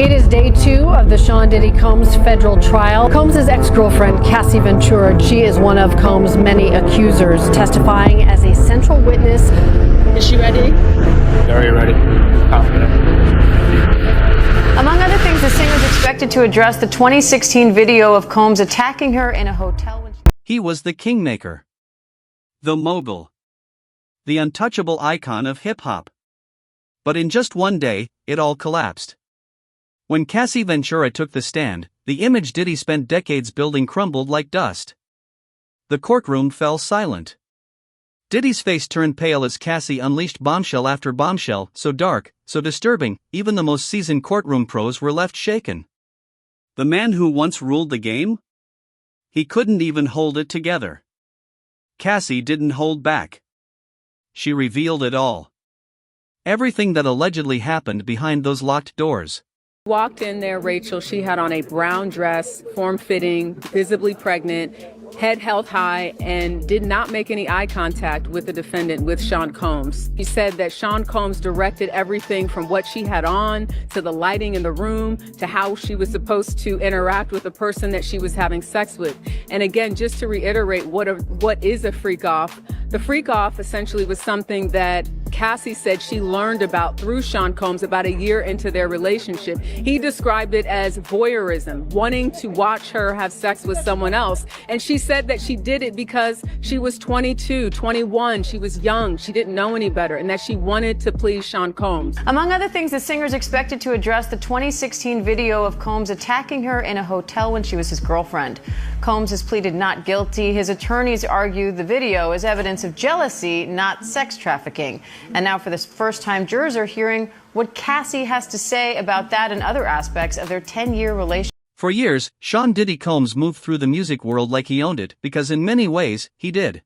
It is day 2 of the Sean Diddy Combs federal trial. Combs' ex-girlfriend, Cassie Ventura, she is one of Combs' many accusers, testifying as a central witness. Is she ready? Very ready. Confident. Among other things, the singer is expected to address the 2016 video of Combs attacking her in a hotel. He was the kingmaker, the mogul, the untouchable icon of hip-hop. But in just one day, it all collapsed. When Cassie Ventura took the stand, the image Diddy spent decades building crumbled like dust. The courtroom fell silent. Diddy's face turned pale as Cassie unleashed bombshell after bombshell, so dark, so disturbing, even the most seasoned courtroom pros were left shaken. The man who once ruled the game? He couldn't even hold it together. Cassie didn't hold back. She revealed it all. Everything that allegedly happened behind those locked doors. Walked in there, Rachel. She had on a brown dress, form-fitting, visibly pregnant, head held high, and did not make any eye contact with the defendant, with Sean Combs. She said that Sean Combs directed everything from what she had on, to the lighting in the room, to how she was supposed to interact with the person that she was having sex with. And again, just to reiterate what is a freak-off, the freak-off essentially was something that Cassie said she learned about through Sean Combs about a year into their relationship. He described it as voyeurism, wanting to watch her have sex with someone else. And she said that she did it because she was 22, 21, she was young, she didn't know any better, and that she wanted to please Sean Combs. Among other things, the singer is expected to address the 2016 video of Combs attacking her in a hotel when she was his girlfriend. Combs has pleaded not guilty. His attorneys argue the video is evidence of jealousy, not sex trafficking. And now for the first time, jurors are hearing what Cassie has to say about that and other aspects of their 10-year relationship. For years, Sean Diddy Combs moved through the music world like he owned it, because in many ways, he did.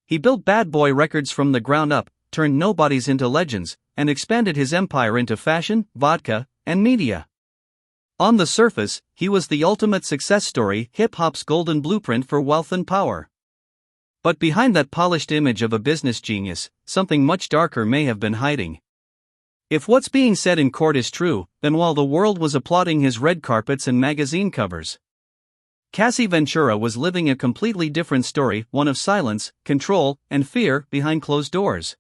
He built Bad Boy Records from the ground up, turned nobodies into legends, and expanded his empire into fashion, vodka, and media. On the surface, he was the ultimate success story, hip-hop's golden blueprint for wealth and power. But behind that polished image of a business genius, something much darker may have been hiding. If what's being said in court is true, then while the world was applauding his red carpets and magazine covers, Cassie Ventura was living a completely different story, one of silence, control, and fear behind closed doors.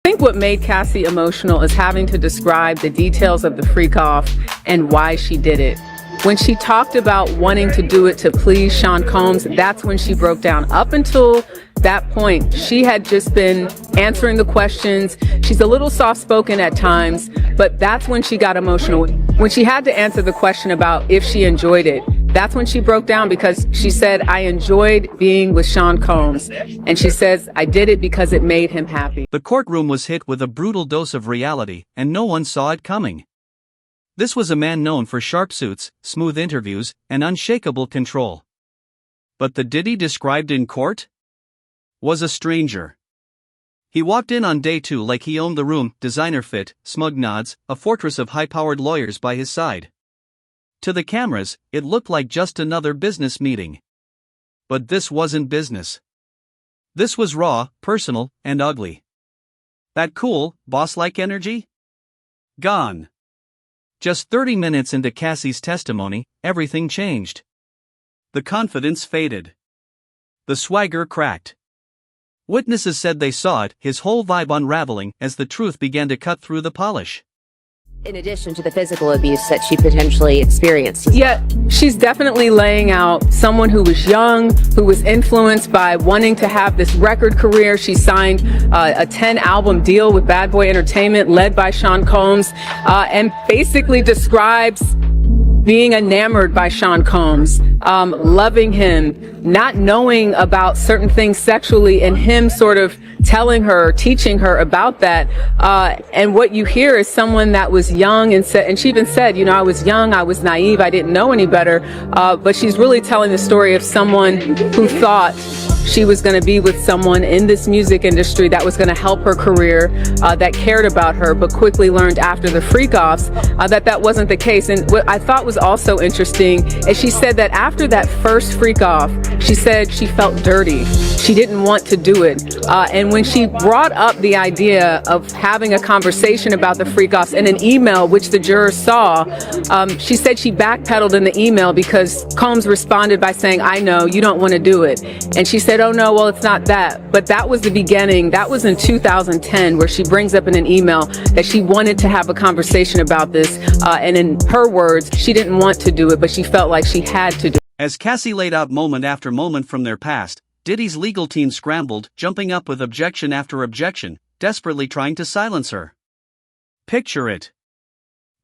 I think what made Cassie emotional is having to describe the details of the freak-off and why she did it. When she talked about wanting to do it to please Sean Combs, that's when she broke down. Up until that point, she had just been answering the questions. She's a little soft-spoken at times, but that's when she got emotional. When she had to answer the question about if she enjoyed it, that's when she broke down, because she said, I enjoyed being with Sean Combs. And she says, I did it because it made him happy. The courtroom was hit with a brutal dose of reality, and no one saw it coming. This was a man known for sharp suits, smooth interviews, and unshakable control. But the Diddy described in court was a stranger. He walked in on day 2 like he owned the room, designer fit, smug nods, a fortress of high-powered lawyers by his side. To the cameras, it looked like just another business meeting. But this wasn't business. This was raw, personal, and ugly. That cool, boss-like energy? Gone. Just 30 minutes into Cassie's testimony, everything changed. The confidence faded. The swagger cracked. Witnesses said they saw it, his whole vibe unraveling, as the truth began to cut through the polish. In addition to the physical abuse that she potentially experienced. Yet, she's definitely laying out someone who was young, who was influenced by wanting to have this record career. She signed a 10-album deal with Bad Boy Entertainment, led by Sean Combs, and basically describes being enamored by Sean Combs, loving him, not knowing about certain things sexually, and him sort of telling her, teaching her about that. And what you hear is someone that was young and she even said, you know, I was young, I was naive, I didn't know any better. But she's really telling the story of someone who thought she was going to be with someone in this music industry that was going to help her career, that cared about her, but quickly learned after the freak-offs that wasn't the case. And what I thought was also interesting is she said that after that first freak-off, she said she felt dirty. She didn't want to do it. And when she brought up the idea of having a conversation about the freak-offs in an email, which the jurors saw, she said she backpedaled in the email because Combs responded by saying, "I know, you don't want to do it." And she said, "Oh no, well, it's not that." But that was the beginning. That was in 2010, where she brings up in an email that she wanted to have a conversation about this. And in her words, she didn't want to do it, but she felt like she had to do it. As Cassie laid out moment after moment from their past, Diddy's legal team scrambled, jumping up with objection after objection, desperately trying to silence her. Picture it.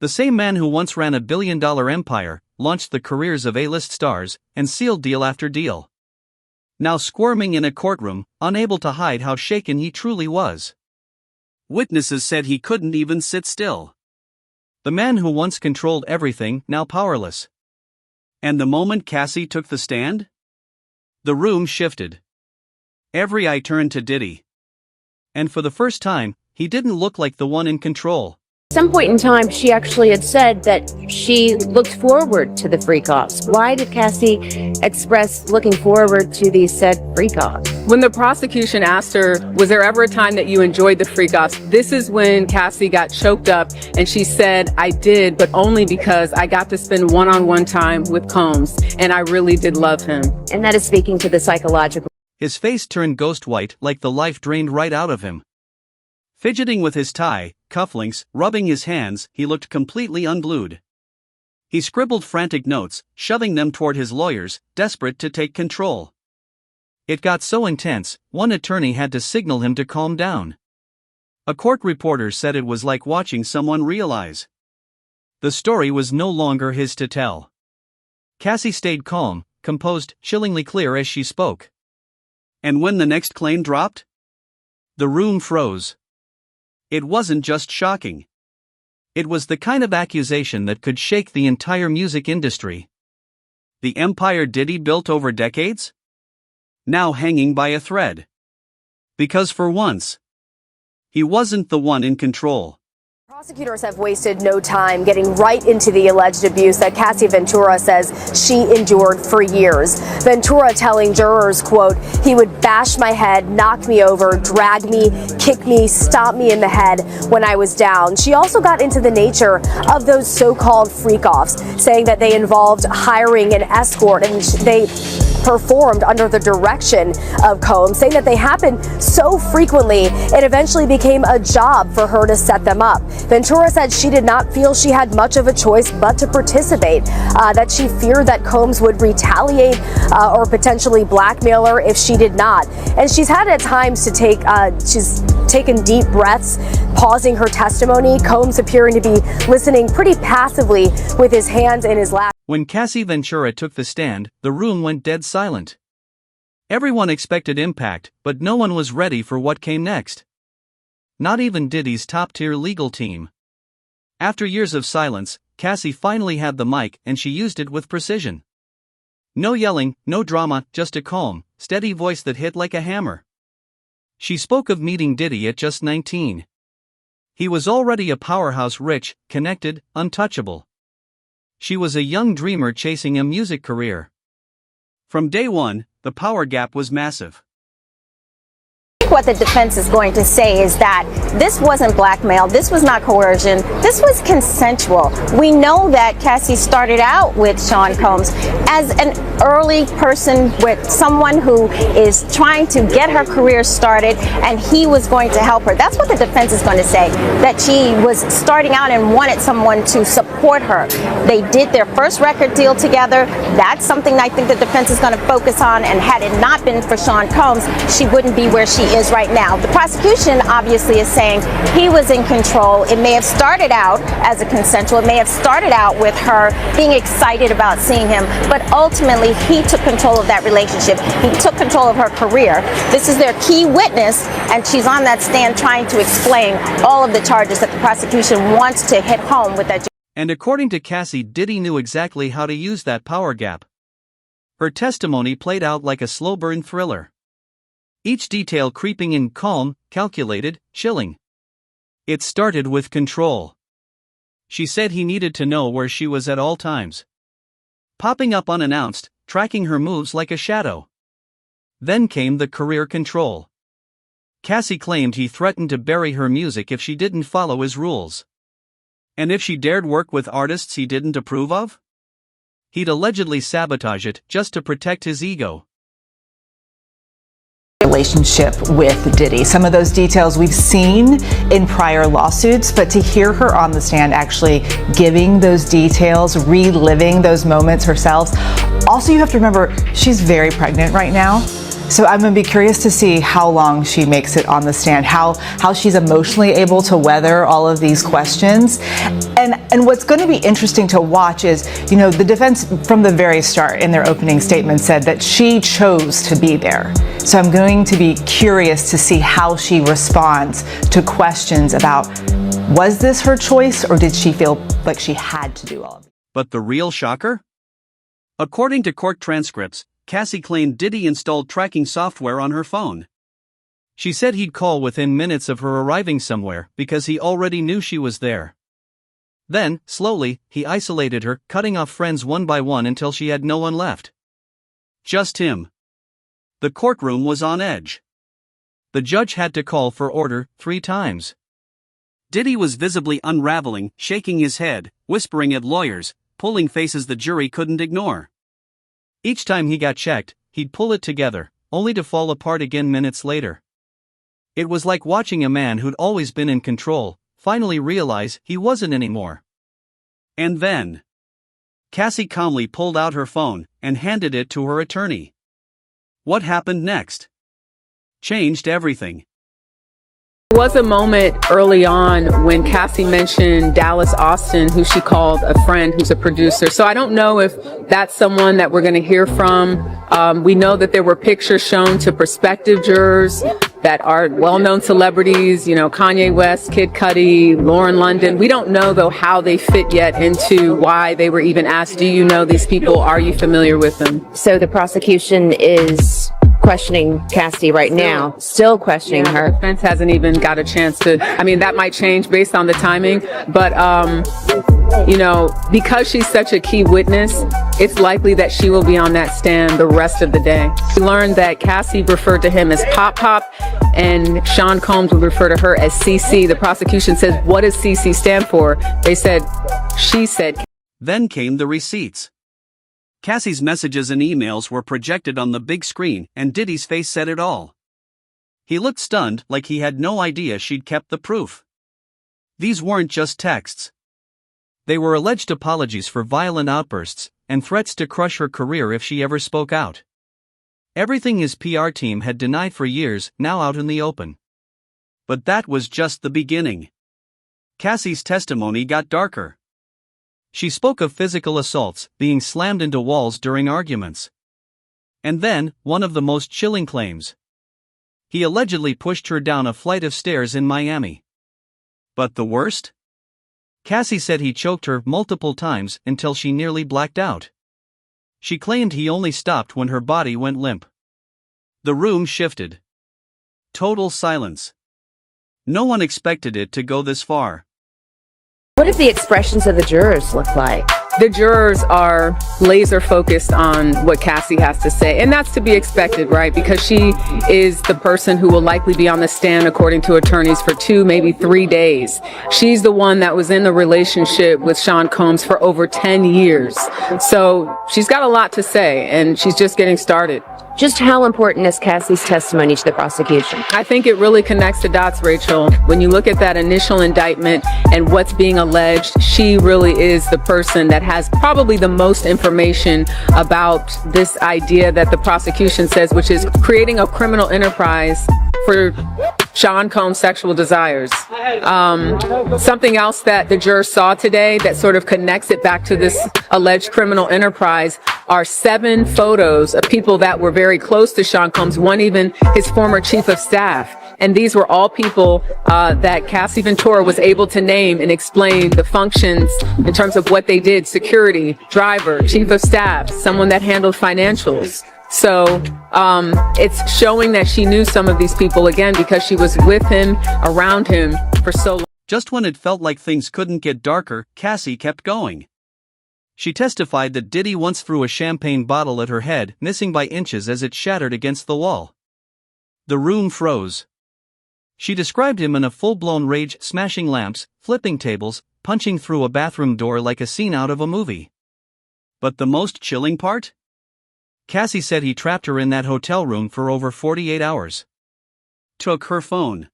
The same man who once ran a billion-dollar empire, launched the careers of A-list stars, and sealed deal after deal. Now squirming in a courtroom, unable to hide how shaken he truly was. Witnesses said he couldn't even sit still. The man who once controlled everything, now powerless. And the moment Cassie took the stand? The room shifted. Every eye turned to Diddy. And for the first time, he didn't look like the one in control. At some point in time, she actually had said that she looked forward to the freak-offs. Why did Cassie express looking forward to these said freak-offs? When the prosecution asked her, was there ever a time that you enjoyed the freak-offs? This is when Cassie got choked up and she said, "I did, but only because I got to spend one-on-one time with Combs, and I really did love him." And that is speaking to the psychological. His face turned ghost white like the life drained right out of him. Fidgeting with his tie, cufflinks, rubbing his hands, he looked completely unglued. He scribbled frantic notes, shoving them toward his lawyers, desperate to take control. It got so intense, one attorney had to signal him to calm down. A court reporter said it was like watching someone realize the story was no longer his to tell. Cassie stayed calm, composed, chillingly clear as she spoke. And when the next claim dropped, the room froze. It wasn't just shocking. It was the kind of accusation that could shake the entire music industry. The empire Diddy built over decades? Now hanging by a thread. Because for once, he wasn't the one in control. Prosecutors have wasted no time getting right into the alleged abuse that Cassie Ventura says she endured for years. Ventura telling jurors, quote, "He would bash my head, knock me over, drag me, kick me, stomp me in the head when I was down." She also got into the nature of those so-called freak-offs, saying that they involved hiring an escort and they performed under the direction of Combs, saying that they happened so frequently it eventually became a job for her to set them up. Ventura said she did not feel she had much of a choice but to participate, that she feared that Combs would retaliate or potentially blackmail her if she did not. And she's had at times to she's taken deep breaths, pausing her testimony, Combs appearing to be listening pretty passively with his hands in his lap. When Cassie Ventura took the stand, the room went dead silent. Everyone expected impact, but no one was ready for what came next. Not even Diddy's top-tier legal team. After years of silence, Cassie finally had the mic and she used it with precision. No yelling, no drama, just a calm, steady voice that hit like a hammer. She spoke of meeting Diddy at just 19. He was already a powerhouse, rich, connected, untouchable. She was a young dreamer chasing a music career. From day one, the power gap was massive. What the defense is going to say is that this wasn't blackmail, this was not coercion, this was consensual. We know that Cassie started out with Sean Combs as an early person with someone who is trying to get her career started, and he was going to help her. That's what the defense is going to say, that she was starting out and wanted someone to support her. They did their first record deal together. That's something I think the defense is going to focus on, and had it not been for Sean Combs, she wouldn't be where she is right now. The prosecution obviously is saying he was in control. It may have started out as a consensual, it may have started out with her being excited about seeing him, but ultimately he took control of that relationship. He took control of her career. This is their key witness, and she's on that stand trying to explain all of the charges that the prosecution wants to hit home with that. And according to Cassie, Diddy knew exactly how to use that power gap. Her testimony played out like a slow burn thriller. Each detail creeping in calm, calculated, chilling. It started with control. She said he needed to know where she was at all times. Popping up unannounced, tracking her moves like a shadow. Then came the career control. Cassie claimed he threatened to bury her music if she didn't follow his rules. And if she dared work with artists he didn't approve of? He'd allegedly sabotage it just to protect his ego. Relationship with Diddy. Some of those details we've seen in prior lawsuits, but to hear her on the stand actually giving those details, reliving those moments herself. Also, you have to remember, she's very pregnant right now. So I'm going to be curious to see how long she makes it on the stand, how she's emotionally able to weather all of these questions. And what's going to be interesting to watch is, you know, the defense from the very start in their opening statement said that she chose to be there. So I'm going to be curious to see how she responds to questions about, was this her choice or did she feel like she had to do all of it? But the real shocker? According to court transcripts, Cassie claimed Diddy installed tracking software on her phone. She said he'd call within minutes of her arriving somewhere because he already knew she was there. Then, slowly, he isolated her, cutting off friends one by one until she had no one left. Just him. The courtroom was on edge. The judge had to call for order 3 times. Diddy was visibly unraveling, shaking his head, whispering at lawyers, pulling faces the jury couldn't ignore. Each time he got checked, he'd pull it together, only to fall apart again minutes later. It was like watching a man who'd always been in control, finally realize he wasn't anymore. And then, Cassie calmly pulled out her phone and handed it to her attorney. What happened next? Changed everything. There was a moment early on when Cassie mentioned Dallas Austin, who she called a friend who's a producer. So I don't know if that's someone that we're going to hear from. We know that there were pictures shown to prospective jurors that are well-known celebrities, you know, Kanye West, Kid Cudi, Lauren London. We don't know, though, how they fit yet into why they were even asked, do you know these people? Are you familiar with them? So the prosecution is questioning Cassie right now, still questioning her. The defense hasn't even got a chance to, I mean, that might change based on the timing, but, you know, because she's such a key witness, it's likely that she will be on that stand the rest of the day. We learned that Cassie referred to him as Pop Pop, and Sean Combs would refer to her as CC. The prosecution says, what does CC stand for? They said, she said. Then came the receipts. Cassie's messages and emails were projected on the big screen, and Diddy's face said it all. He looked stunned, like he had no idea she'd kept the proof. These weren't just texts. They were alleged apologies for violent outbursts, and threats to crush her career if she ever spoke out. Everything his PR team had denied for years, now out in the open. But that was just the beginning. Cassie's testimony got darker. She spoke of physical assaults, being slammed into walls during arguments. And then, one of the most chilling claims. He allegedly pushed her down a flight of stairs in Miami. But the worst? Cassie said he choked her multiple times until she nearly blacked out. She claimed he only stopped when her body went limp. The room shifted. Total silence. No one expected it to go this far. What did the expressions of the jurors look like? The jurors are laser focused on what Cassie has to say, and that's to be expected, right? Because she is the person who will likely be on the stand, according to attorneys, for 2, maybe 3 days. She's the one that was in the relationship with Sean Combs for over 10 years. So she's got a lot to say, and she's just getting started. Just how important is Cassie's testimony to the prosecution? I think it really connects the dots, Rachel. When you look at that initial indictment and what's being alleged, she really is the person that has probably the most information about this idea that the prosecution says, which is creating a criminal enterprise for Sean Combs' sexual desires. Something else that the jurors saw today that sort of connects it back to this alleged criminal enterprise are 7 photos of people that were very close to Sean Combs, one even his former chief of staff. And these were all people that Cassie Ventura was able to name and explain the functions in terms of what they did: security, driver, chief of staff, someone that handled financials. So it's showing that she knew some of these people again because she was with him, around him for so long. Just when it felt like things couldn't get darker, Cassie kept going. She testified that Diddy once threw a champagne bottle at her head, missing by inches as it shattered against the wall. The room froze. She described him in a full-blown rage, smashing lamps, flipping tables, punching through a bathroom door like a scene out of a movie. But the most chilling part? Cassie said he trapped her in that hotel room for over 48 hours. Took her phone.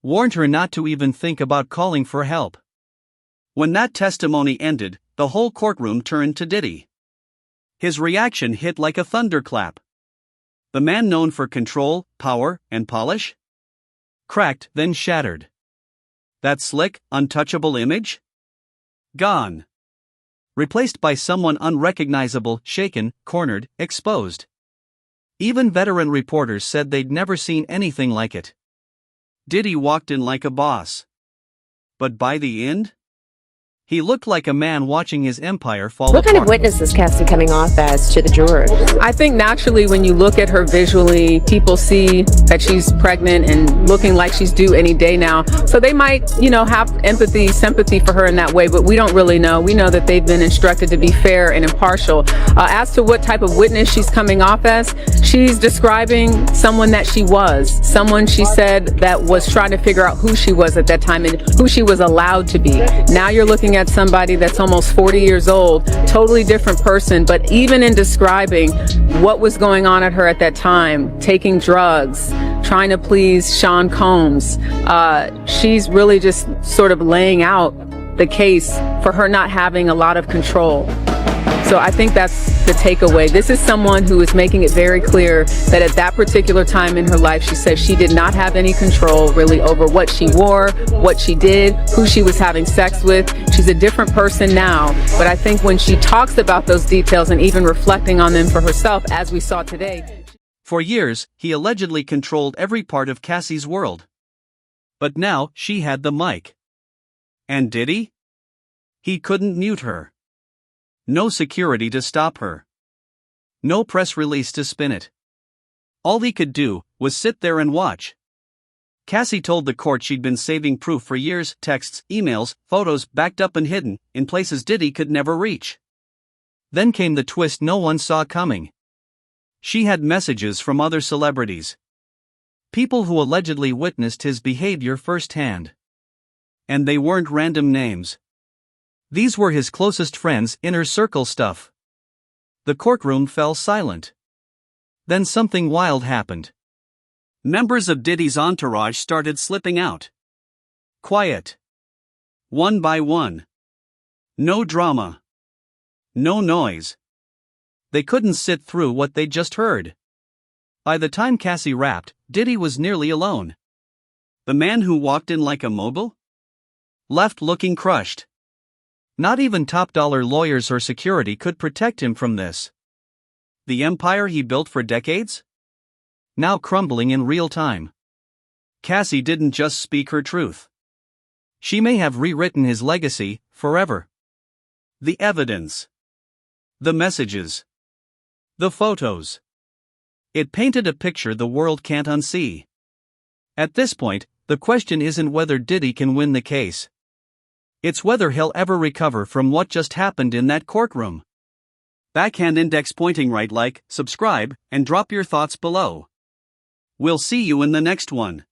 Warned her not to even think about calling for help. When that testimony ended, the whole courtroom turned to Diddy. His reaction hit like a thunderclap. The man known for control, power, and polish? Cracked, then shattered. That slick, untouchable image? Gone. Replaced by someone unrecognizable, shaken, cornered, exposed. Even veteran reporters said they'd never seen anything like it. Diddy walked in like a boss. But by the end, he looked like a man watching his empire fall apart. What kind of witness is Cassie coming off as to the jurors? I think naturally when you look at her visually, people see that she's pregnant and looking like she's due any day now. So they might, have empathy, sympathy for her in that way, but we don't really know. We know that they've been instructed to be fair and impartial. As to what type of witness she's coming off as, she's describing someone that she was. Someone she said that was trying to figure out who she was at that time and who she was allowed to be. Now you're looking at somebody that's almost 40 years old, totally different person, but even in describing what was going on at her at that time, taking drugs, trying to please Sean Combs, she's really just sort of laying out the case for her not having a lot of control. So I think that's the takeaway. This is someone who is making it very clear that at that particular time in her life, she said she did not have any control really over what she wore, what she did, who she was having sex with. She's a different person now. But I think when she talks about those details and even reflecting on them for herself, as we saw today. For years, he allegedly controlled every part of Cassie's world. But now, she had the mic. And Diddy? He couldn't mute her. No security to stop her. No press release to spin it. All he could do was sit there and watch. Cassie told the court she'd been saving proof for years, texts, emails, photos backed up and hidden, in places Diddy could never reach. Then came the twist no one saw coming. She had messages from other celebrities. People who allegedly witnessed his behavior firsthand. And they weren't random names. These were his closest friends, inner circle stuff. The courtroom fell silent. Then something wild happened. Members of Diddy's entourage started slipping out. Quiet. One by one. No drama. No noise. They couldn't sit through what they'd just heard. By the time Cassie wrapped, Diddy was nearly alone. The man who walked in like a mogul? Left looking crushed. Not even top-dollar lawyers or security could protect him from this. The empire he built for decades? Now crumbling in real time. Cassie didn't just speak her truth. She may have rewritten his legacy, forever. The evidence. The messages. The photos. It painted a picture the world can't unsee. At this point, the question isn't whether Diddy can win the case. It's whether he'll ever recover from what just happened in that courtroom. Backhand index pointing right, like, subscribe, and drop your thoughts below. We'll see you in the next one.